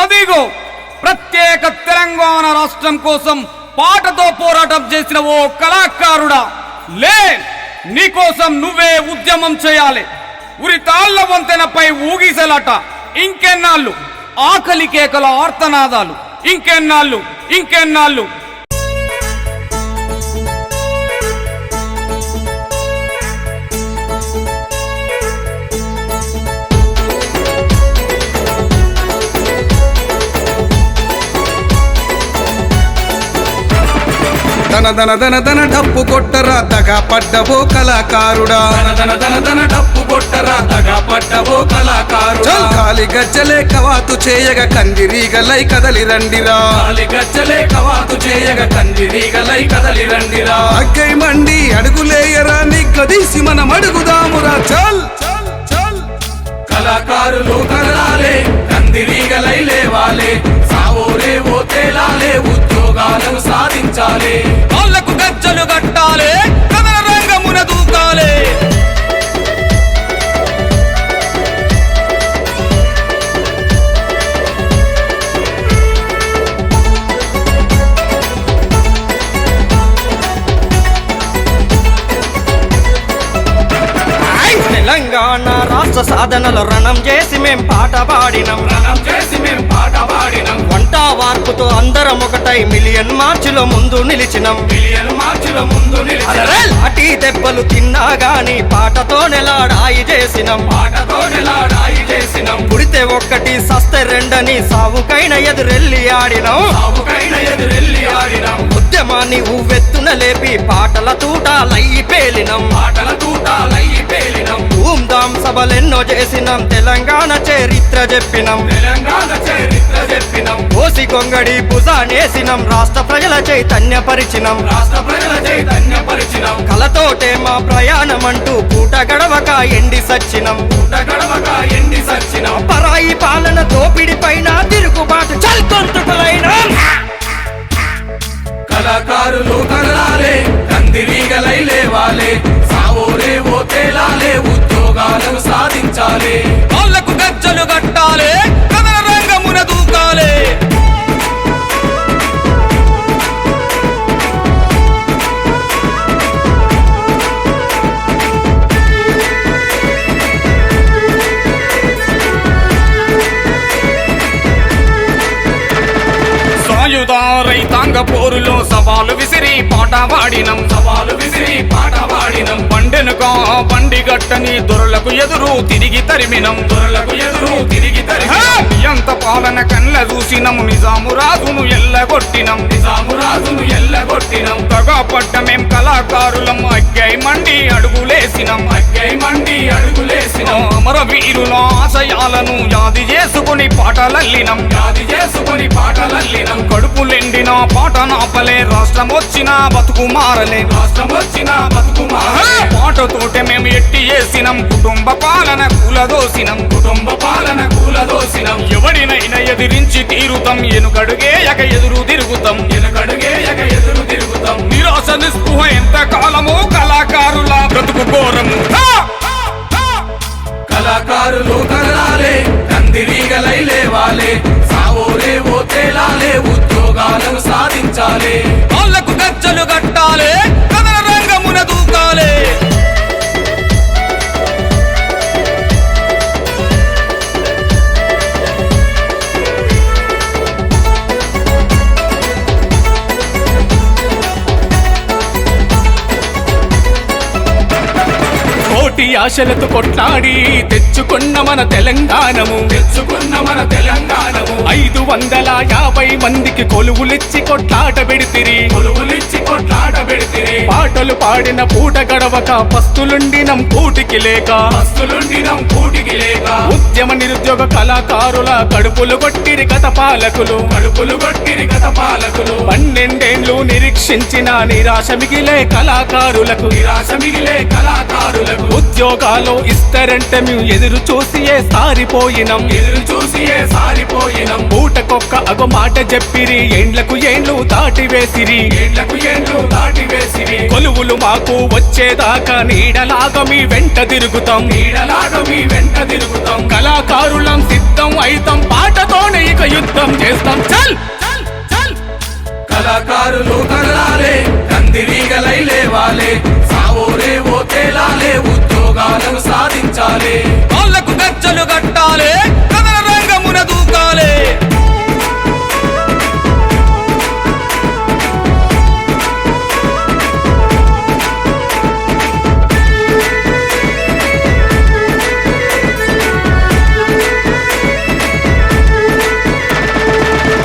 అదిగో ప్రత్యేక తెలంగాణ రాష్ట్రం కోసం పాటతో పోరాటం చేసిన ఓ కళాకారుడా, లే, నీకోసం నువ్వే ఉద్యమం చేయాలి. ఉరి తాళ్ల వంతెనపై ఊగిసలాట ఇంకెన్నాళ్ళు, ఆకలి కేకల ఆర్తనాదాలు ఇంకెన్నాళ్ళు ఇంకెన్నాళ్ళు. దన దన దన దన డప్పు కొట్టరా దగా పడ్డవో కళాకారుడా, దన దన దన డప్పు కొట్టరా దగా పడ్డవో కళాకారుడా. కాలి గజ్జలే కవాతు చేయగ కందిరీగలై కదలి రండిరా, కాలి గజ్జలే కవాతు చేయగ కందిరీగలై కదలి రండిరా. అగ్గై మండి అడుగులేయరా నిగ్గదీసి మనం అడుగుదామురా. చల్ కళాకారులు కదలాలే, కందిరీగలై లేవాలే, సావోరే ఓ తేలాలే, ఉద్యోగాలను సాధించాలే. కాళ్ళకు గజ్జలు కట్టాలే, కథల రంగమున దూకాలే. తెలంగాణ రాష్ట్ర సాధనలో రణం చేసి మేం పాట పాడినం, రణం చేసి మేం పాట పాడినం. వంట వార్పుతో అందరం ఒకటై మిలియన్ మార్చిలో ముందు నిలిచినం, మిలియన్ మార్చిలో ముందు నిలిచినం. అటీ దెబ్బలు తిన్నా గాని పాటతో నెలాడాయి చేసినం, పాటతో నెలాడాయి చేసినం. పుడితే ఒక్కటి సస్తే రెండని సావుకైన ఎదురెల్లి ఆడినం, సావుకైన ఎదురెల్లి ఆడినం. ఉద్యమాన్ని ఉవ్వెత్తున లేపి పాటల తూటాలయ్యి పేలినం, పాటల తూటాలయ్యి పేలినం. ధూమ్ధాం సభలెన్నో చేసినం, తెలంగాణ చరిత్ర చెప్పినం, తెలంగాణ చరిత్ర చెప్పినం. కోసి కొంగడి భుజానేసినం, రాష్ట్ర ప్రజల చైతన్యపరిచినం, రాష్ట్ర ప్రజల చైతన్యపరిచినం. కలతోటే మా ప్రయాణం అంటూ పూట గడవక ఎండి సచ్చినం, పూట గడవక ఎండి సచ్చినం. పరాయి పాలన దోపిడి పైన తిరుగుబాటు చల్కొంటుకులైనం. కళాకారులు కదలాలే, కందిరీగలై లేవాలే, సావోరే ఓ తేలాలే, ఉద్యోగాలను సాధించాలే. కాళ్ళకు గజ్జలు కట్టాలే, కథల రంగమున దూకాలే. సాయుధ రైతాంగ పోరులో సవాలు విసిరి పాట పాడినం, సవాలు విసిరి పాట పాడినం. బండెనుక బండి గట్టని దొరలకు ఎదురు తిరిగి తరిమినం, దొరలకు ఎదురు తిరిగి తరిమినం. ఎంత పాలన కళ్ళ చూసినం, నిజాము రాజును ఎల్లగొట్టినం, నిజాము రాజును ఎల్లగొట్టినం. తగా పడ్డ మేం కళాకారులం, అగ్గై మండి అడుగులేసినం, అగ్గై మండి అడుగులేసినం. అమర వీరుల ఆశయాలను యాది చేసుకుని పాటలల్లినం, యాది చేసుకొని పాటలల్లినం. కడుపులెండిన పాట నాపలే, రాష్ట్రం వచ్చిన బతుకు మారలే, రాష్ట్రం వచ్చిన బతుకు మారలే. పాటతోటే మేము ఎట్టి చేసినం, కుటుంబ పాలన కూలదోసినం, కుటుంబ పాలన కూలదోసినం. ఎవడినైనా ఎదిరించి తీరుతాం, ఎనుకడుగేయక ఎదురు తిరుగుతాం, వెనుకడుగేయక ఎదురు తిరుగుతాం. నిరాశ నిస్పృహ ఎంత కాలము కళాకారుల బ్రతుకు ఘోరము. కళాకారులు కదలాలే, కందిరీగలై లేవాలే, సావోరే ఓ తేలాలే, ఉద్యోగాలను సాధించాలే. కాళ్ళకు గజ్జలు కట్టాలే, కథల రంగమున దూకాలే. కోటి ఆశలతో కొట్లాడి తెచ్చుకున్న మన తెలంగాణము, తెచ్చుకున్న మన తెలంగాణము. 550 మందికి కొలువులిచ్చి కొట్లాట పెడితిరి, కొలువులిచ్చి కొట్లాట పెడితిరి. పాటలు పాడిన పూట గడవక పస్తులుండినం కూటికి లేక, పస్తులుండినం కూటికి లేక. ఉద్యమ నిరుద్యోగ కళాకారుల కడుపులు కొట్టిరి గత పాలకులు, కడుపులు కొట్టిరి గత పాలకులు. 12 నిరీక్షించిన నిరాశ మిగిలే కళాకారులకు, నిరాశ మిగిలే కళాకారులకు. ఉద్యోగాలు ఇస్తారంటే మేము ఎదురు చూసియే సారిపోయినం, ఎదురు చూసియే సారిపోయినం. పూటకొక్క అగో మాట చెప్పిరి, ఏండ్లకు ఏండ్లు దాటి వేసిరి, ఏండ్లకు ఏండ్లు దాటి వేసిరి. కొలువులు మాకు వచ్చేదాకా నీడలాగా మీ వెంట తిరుగుతాం, నీడలాగా మీ వెంట తిరుగుతాం. కళాకారులం సిద్ధం అయితాం, పాటతోనే ఇక యుద్ధం చేస్తాం చల్ కళాకారులు కదలాలే కందిరీగలై లేవాలే సావోరే ఓ తేలాలే ఉద్యోగాలను సాధించాలే వాళ్ళకు గచ్చలు కట్టాలే కథల రంగమున దూకాలే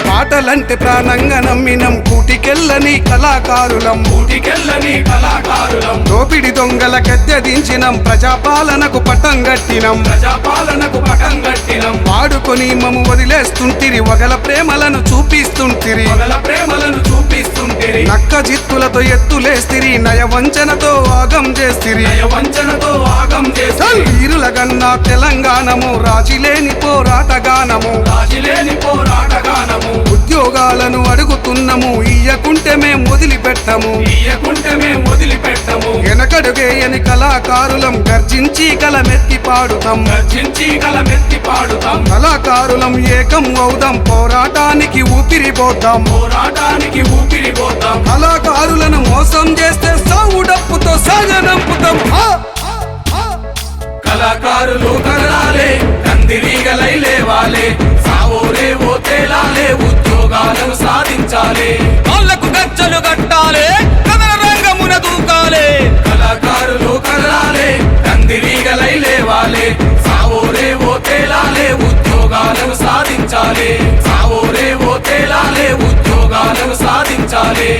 పాటలంటే ప్రాణంగా నమ్మినం కూటికెళ్ళని కళాకారులం ఊటికెళ్ళని కళాకారులం దోపిడి దొంగల గద్దెదించినం ప్రజాపాలనకు పట్టం గట్టినం ప్రజాపాలనకు పటం కట్టినం వాడుకొని మము వదిలేస్తుంటిరి వగల ప్రేమలను చూపిస్తుంటిరి పగల ప్రేమలను చూపిస్తుంటిరి నక్క జిత్తులతో ఎత్తులేస్తిరి నయ వంచనతో ఆగం చేస్తిరి నయ వంచనతో ఆగం చేసి వీరుల గన్నా తెలంగాణము రాజీలేని పోరాటగానము రాజులేని పోరాటగానము ఉద్యోగాలను అడుగుతున్నము ఇయ్యకుంటే మేం వదిలిపెట్టము ఇయ్యకుంటే మేం వదిలిపెట్టము వెనకడుగేయని కళాకారులం గర్జించి కలమెత్తి పాడుతాం గర్జించి గలమెత్తి పాడుతాం కళాకారులం ఏకం అవుదాం పోరాటానికి ఊపిరిపోతాం పోరాటానికి ఊపిరిపోతాం కళాకారులను మోసం చేస్తే సాగు డప్పుతో సాగనంపుతాం కళాకారులు కదలాలే కందిరీగలై లేవాలే సావోరే ఓ తేలాలే ఉద్యోగాలను సాధించాలే వాళ్ళకు గచ్చలు కట్టాలే కథల రంగమున దూకాలే కళాకారులు కదలాలే కందిరీగలై లేవాలే సావోరే ఓ తేలాలే ఉద్యోగాలను సాధించాలే సావోరే ఓ తేలాలే ఉద్యోగాలను సాధించాలే